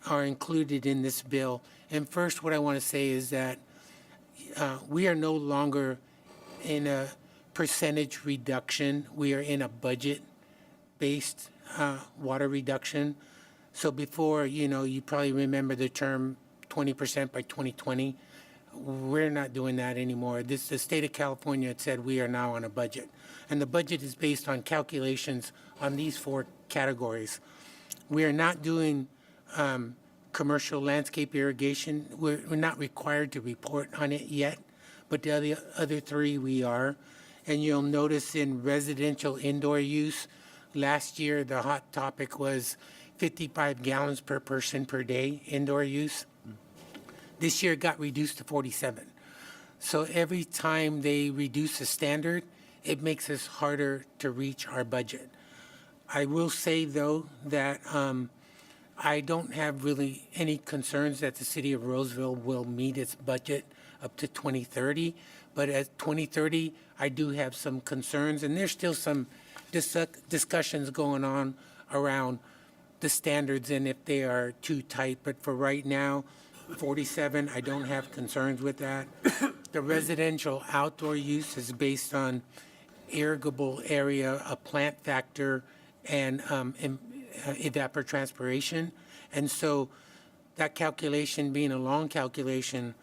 are included in this bill. And first, what I want to say is that we are no longer in a percentage reduction. We are in a budget-based water reduction. So before, you know, you probably remember the term 20% by 2020. we're not doing that anymore. The state of California had said we are now on a budget. And the budget is based on calculations on these 4 categories. We are not doing commercial landscape irrigation. We're not required to report on it yet, but the other 3 we are. And you'll notice in residential indoor use, last year the hot topic was 55 gallons per person per day indoor use. This year it got reduced to 47. So every time they reduce the standard, it makes us harder to reach our budget. I will say, though, that I don't have really any concerns that the city of Roseville will meet its budget up to 2030. But at 2030, I do have some concerns, and there's still some discussions going on around the standards and if they are too tight. But for right now, 47, I don't have concerns with that. The residential outdoor use is based on irrigable area, a plant factor, and evapotranspiration. And so that calculation being a long calculation,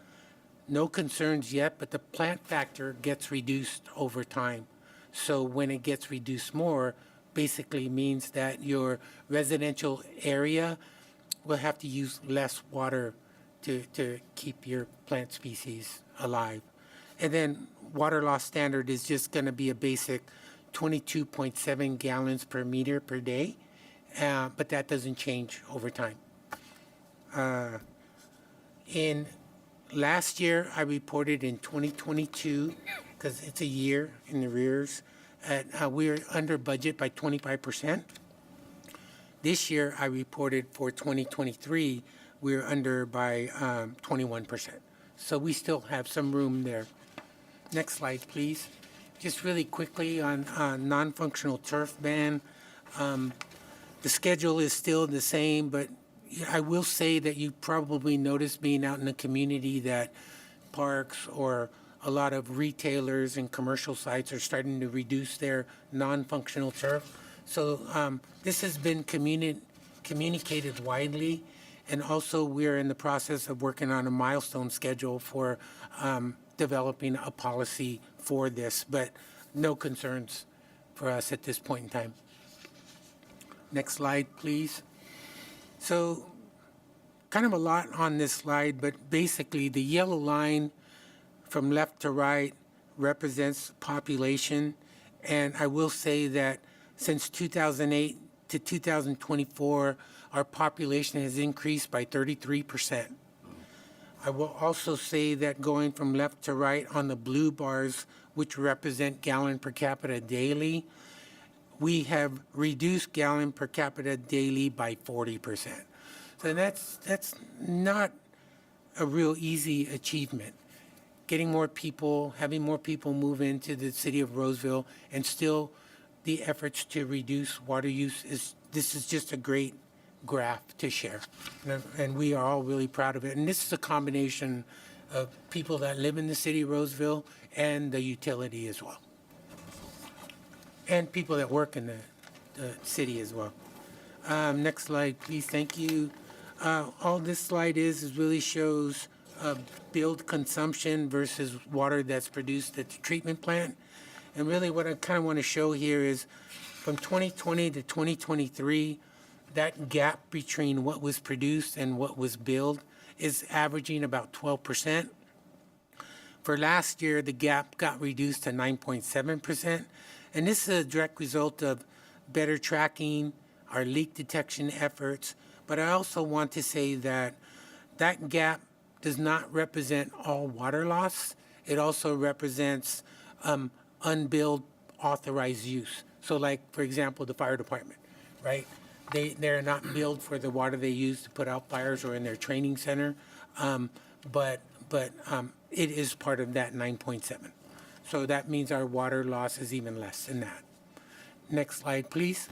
no concerns yet, but the plant factor gets reduced over time. So when it gets reduced more, basically means that your residential area will have to use less water to keep your plant species alive. And then water loss standard is just going to be a basic 22.7 gallons per meter per day, but that doesn't change over time. In last year, I reported in 2022, because it's a year in the rears, we were under budget by 25%. This year, I reported for 2023, we're under by 21%. So we still have some room there. Next slide, please. Just really quickly on non-functional turf ban. The schedule is still the same, but I will say that you probably noticed being out in the community that parks or a lot of retailers and commercial sites are starting to reduce their non-functional turf. So this has been communicated widely. And also, we're in the process of working on a milestone schedule for developing a policy for this, but no concerns for us at this point in time. Next slide, please. So kind of a lot on this slide, but basically the yellow line from left to right represents population. And I will say that since 2008 to 2024, our population has increased by 33%. I will also say that going from left to right on the blue bars, which represent gallon per capita daily, we have reduced gallon per capita daily by 40%. So that's not a real easy achievement. Getting more people, having more people move into the city of Roseville, and still the efforts to reduce water use this is just a great graph to share. And we are all really proud of it. And this is a combination of people that live in the city of Roseville and the utility as well. And people that work in the city as well. Next slide, please. Thank you. All this slide is really shows billed consumption versus water that's produced at the treatment plant. And really what I kind of want to show here is from 2020 to 2023, that gap between what was produced and what was billed is averaging about 12%. For last year, the gap got reduced to 9.7%. And this is a direct result of better tracking, our leak detection efforts. But I also want to say that that gap does not represent all water loss. It also represents unbilled authorized use. So like, for example, the fire department, right? They're not billed for the water they use to put out fires or in their training center, but it is part of that 9.7. So that means our water loss is even less than that. Next slide, please.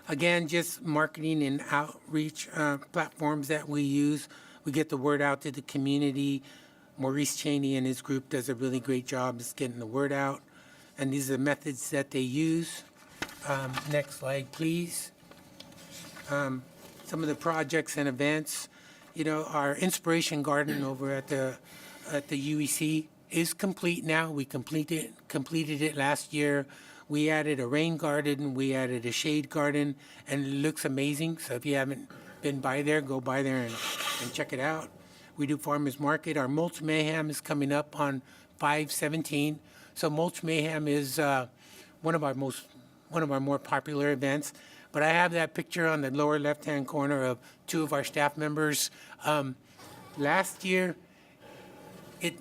Again, just marketing and outreach platforms that we use. We get the word out to the community. Maurice Cheney and his group does a really great job of getting the word out. And these are the methods that they use. Next slide, please. Some of the projects and events. our inspiration garden over at the UEC is complete now. We completed it last year. We added a rain garden, we added a shade garden, and it looks amazing. So if you haven't been by there, go by there and check it out. We do farmers market. Our mulch mayhem is coming up on 5/17. So mulch mayhem is one of our more popular events. But I have that picture on the lower left-hand corner of two of our staff members. Last year, it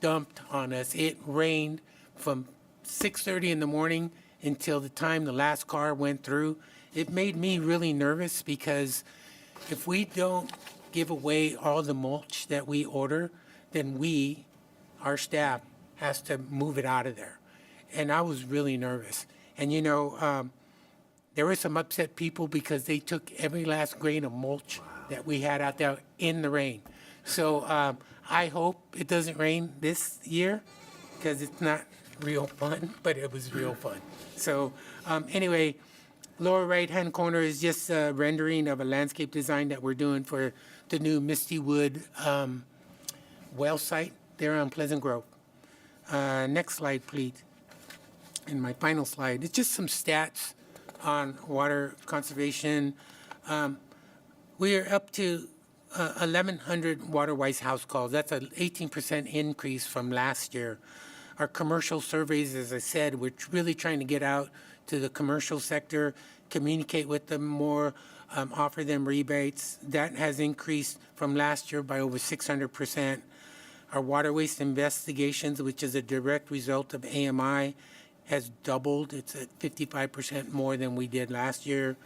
dumped on us. It rained from 6:30 in the morning until the time the last car went through. It made me really nervous because if we don't give away all the mulch that we order, then our staff, has to move it out of there. And I was really nervous. And there were some upset people because they took every last grain of mulch that we had out there in the rain. So I hope it doesn't rain this year because it's not real fun, but it was real fun. So anyway, lower right-hand corner is just a rendering of a landscape design that we're doing for the new Misty Wood well site there on Pleasant Grove. Next slide, please. And my final slide, it's just some stats on water conservation. We are up to 1,100 water-wise house calls. That's an 18% increase from last year. Our commercial surveys, as I said, we're really trying to get out to the commercial sector, communicate with them more, offer them rebates. That has increased from last year by over 600%. Our water waste investigations, which is a direct result of AMI, has doubled. It's at 55% more than we did last year.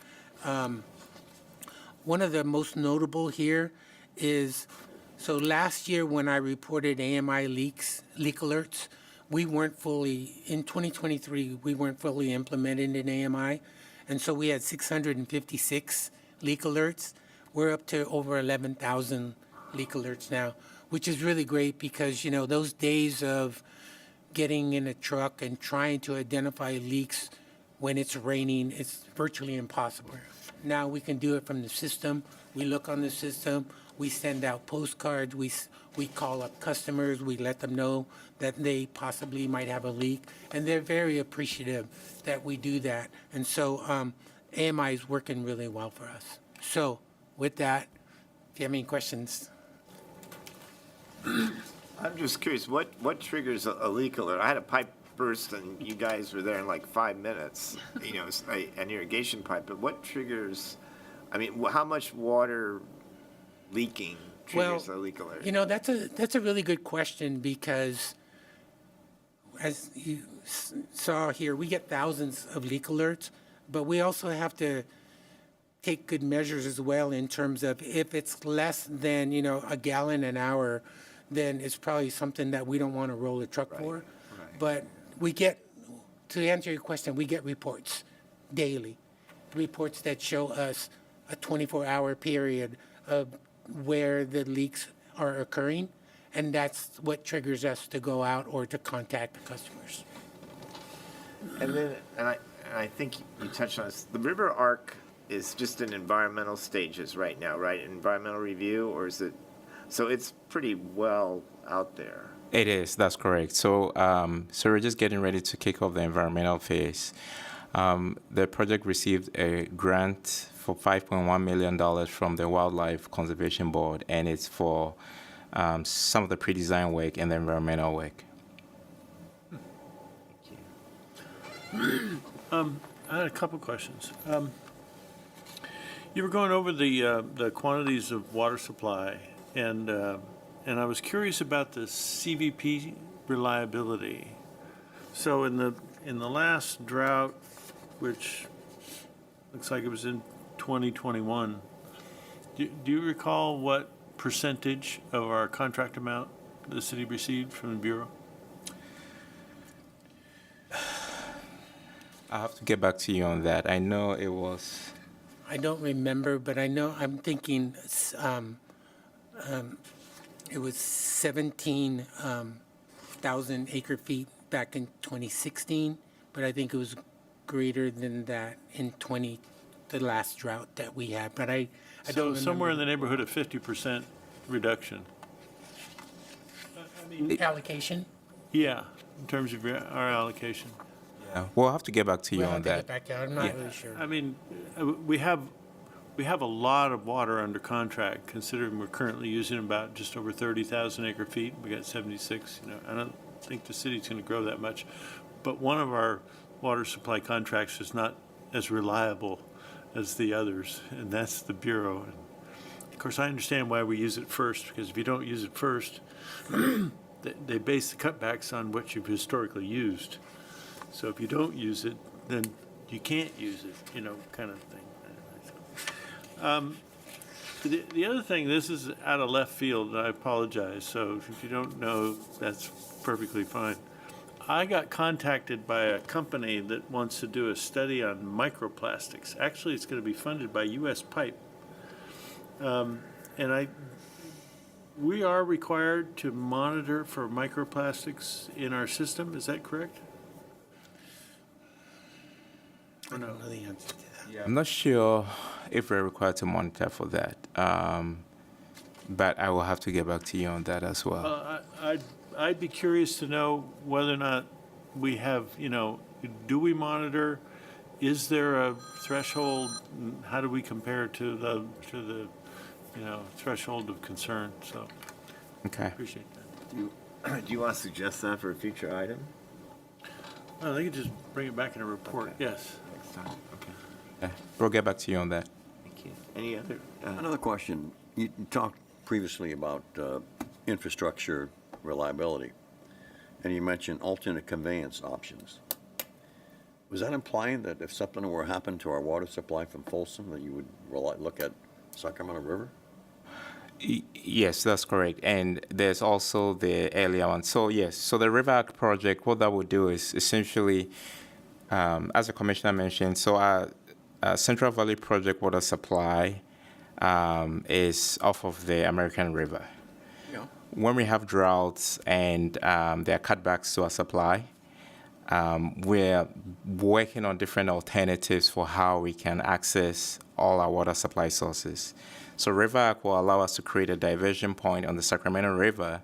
One of the most notable here is, so last year when I reported AMI leak alerts, we weren't fully, in 2023, we weren't fully implemented in AMI. And so we had 656 leak alerts. We're up to over 11,000 leak alerts now, which is really great because, those days of getting in a truck and trying to identify leaks when it's raining, it's virtually impossible. Now we can do it from the system. We look on the system. We send out postcards. We call up customers. We let them know that they possibly might have a leak. And they're very appreciative that we do that. And so AMI is working really well for us. So with that, if you have any questions. I'm just curious, what triggers a leak alert? I had a pipe burst and you guys were there in like 5 minutes, an irrigation pipe, but what triggers, how much water leaking triggers a leak alert? That's a really good question because as you saw here, we get thousands of leak alerts, but we also have to take good measures as well in terms of if it's less than, a gallon an hour, then it's probably something that we don't want to roll the truck for. Right. But we get, to answer your question, we get reports daily, reports that show us a 24-hour period of where the leaks are occurring, and that's what triggers us to go out or to contact the customers. And then, and I think you touched on this, the river arc is just in environmental stages right now, right? Environmental review, or is it, so it's pretty well out there. It is, that's correct. So we're just getting ready to kick off the environmental phase. The project received a grant for $5.1 million from the Wildlife Conservation Board, and it's for some of the pre-design work and the environmental work. I had a couple questions. You were going over the quantities of water supply, and I was curious about the CVP reliability. So in the last drought, which looks like it was in 2021, do you recall what percentage of our contract amount the city received from the Bureau? I'll have to get back to you on that. I know it was... I don't remember, but I know, I'm thinking it was 17,000 acre feet back in 2016, but I think it was greater than that in 2022. the last drought that we had, but I don't So remember. somewhere in the neighborhood of 50% reduction. Allocation? Yeah, in terms of our allocation. We'll have to get back to you Well, on I'll take that. it back out. I'm not really sure. I mean, we have a lot of water under contract, considering we're currently using about just over 30,000 acre feet. We got 76, I don't think the city's gonna grow that much. But one of our water supply contracts is not as reliable as the others, and that's the Bureau. And of course, I understand why we use it first, because if you don't use it first, they base the cutbacks on what you've historically used. So if you don't use it, then you can't use it, kind of thing. The other thing, this is out of left field, and I apologize, so if you don't know, that's perfectly fine. I got contacted by a company that wants to do a study on microplastics. Actually, it's going to be funded by U.S. Pipe. We are required to monitor for microplastics in our system, is that correct? I don't know the answer to that. I'm not sure if we're required to monitor for that, but I will have to get back to you on that as well. I'd be curious to know whether or not we have, do we monitor? Is there a threshold? How do we compare to the threshold of concern? So, Okay. appreciate that. Do you want to suggest that for a future item? Well, they could just bring it back in a report, Okay. yes. Next time, okay. Yeah, we'll get back to you on that. Thank you. Any other? Another question. You talked previously about infrastructure reliability, and you mentioned alternate conveyance options. Was that implying that if something were to happen to our water supply from Folsom, that you would look at Sacramento River? Yes, that's correct. And there's also the earlier one. So yes, so the River Act project, what that would do is essentially, as the commissioner mentioned, so our Central Valley Project water supply is off of the American River. Yeah. When we have droughts and there are cutbacks to our supply, we're working on different alternatives for how we can access all our water supply sources. So River Act will allow us to create a diversion point on the Sacramento River.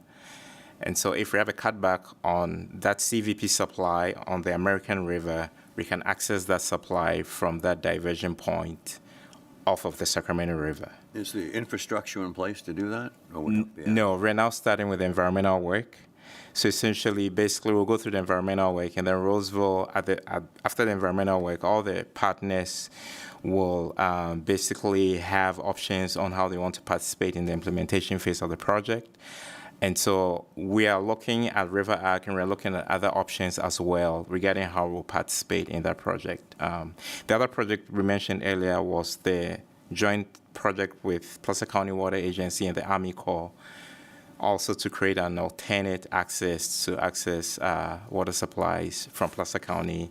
And so if we have a cutback on that CVP supply on the American River, we can access that supply from that diversion point off of the Sacramento River. Is the infrastructure in place to do that? Or would it be No, we're now starting with environmental work. So essentially, basically, we'll go through the environmental work, and then Roseville, after the environmental work, all the partners will basically have options on how they want to participate in the implementation phase of the project. And so we are looking at River Act, and we're looking at other options as well regarding how we'll participate in that project. The other project we mentioned earlier was the joint project with Placer County Water Agency and the Army Corps, also to create an alternate access to water supplies from Placer County,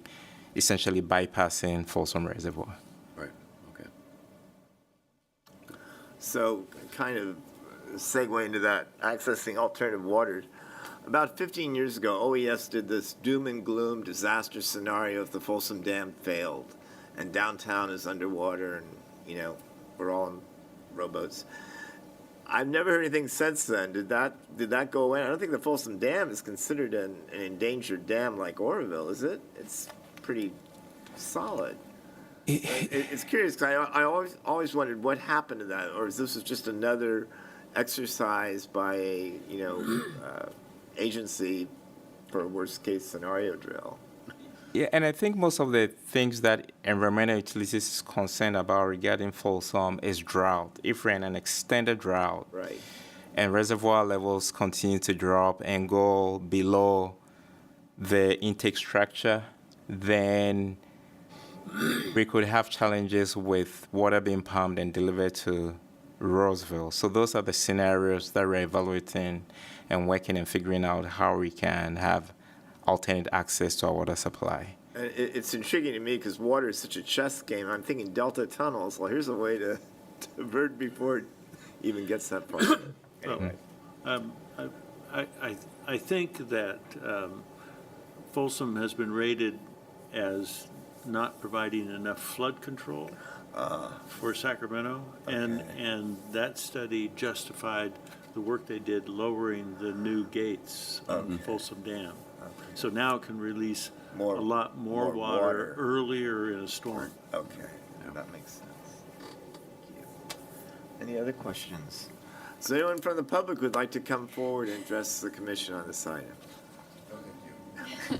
essentially bypassing Folsom Reservoir. Right, okay. So kind of segue into that, accessing alternative waters. About 15 years ago, OES did this doom and gloom disaster scenario if the Folsom Dam failed and downtown is underwater and, we're all in rowboats. I've never heard anything since then. Did that go away? I don't think the Folsom Dam is considered an endangered dam like Oroville, is it? It's pretty solid. It's curious because I always wondered what happened to that, or is this just another exercise by a agency for a worst case scenario drill? Yeah, and I think most of the things that environmental utilities is concerned about regarding Folsom is drought. If we're in an extended drought, Right. and reservoir levels continue to drop and go below the intake structure, then we could have challenges with water being pumped and delivered to Roseville. So those are the scenarios that we're evaluating and working and figuring out how we can have alternate access to our water supply. And it's intriguing to me because water is such a chess game. I'm thinking delta tunnels. Well, here's a way to divert before it even gets that far. Anyway. I think that Folsom has been rated as not providing enough flood control for Sacramento. And that study justified the work they did lowering the new gates on Folsom Dam. So now it can release a lot more water earlier in a storm. Okay, that makes sense. Thank you. Any other questions? Does anyone from the public would like to come forward and address the commission on this item? Okay,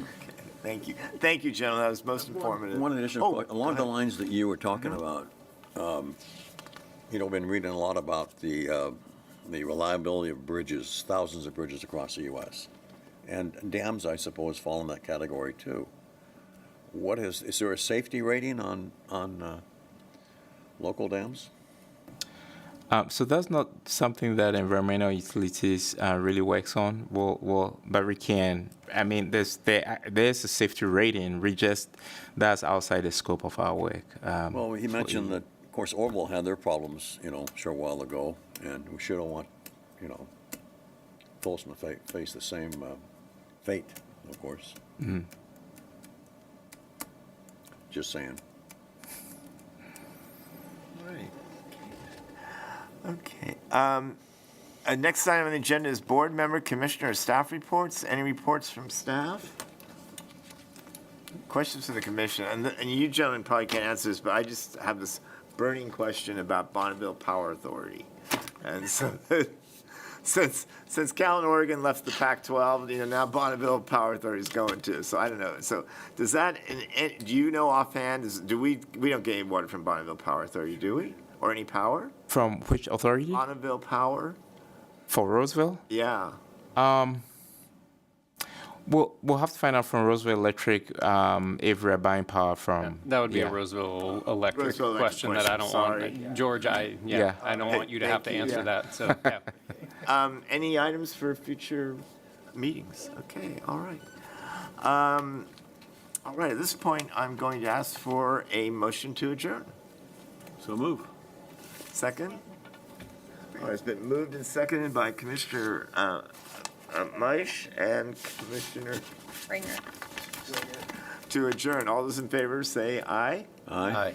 thank you. Thank you, gentlemen. That was most informative. One additional, Oh, along the lines that you were talking about, been reading a lot about the reliability of bridges, thousands of bridges across the U.S. And dams, I suppose, fall in that category too. Is there a safety rating on local dams? So that's not something that environmental utilities really works on. But we can. I mean, there's a safety rating. That's outside the scope of our work. Well, he mentioned that, of course, Orville had their problems, a short while ago, and we sure don't want, Folsom to face the same fate, of course. Mm-hmm. Just saying. All right. Okay. Next item on the agenda is board member, commissioner, or staff reports. Any reports from staff? Questions for the commission? And you gentlemen probably can't answer this, but I just have this burning question about Bonneville Power Authority. And so since Cal and Oregon left the Pac-12, now Bonneville Power Authority is going to. So I don't know. So does that, do you know offhand, we don't get any water from Bonneville Power Authority, do we? Or any power? From which authority? Bonneville Power? For Roseville? Yeah. We'll have to find out from Roseville Electric if we're buying power from. That would be a yeah. Roseville Electric Roseville Electric question that I don't sorry. want. George, I don't want you to have to Thank you. answer that, so, yeah. Any items for future meetings? Okay, all right. All right, at this point, I'm going to ask for a motion to adjourn. So move. Second? All right, it's been moved and seconded by Commissioner Meisch and Commissioner Ringer. to adjourn. All those in favor say aye. Aye.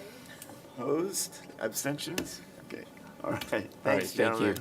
Opposed? Abstentions? Okay, all right. All right, Thanks, thank you. gentlemen.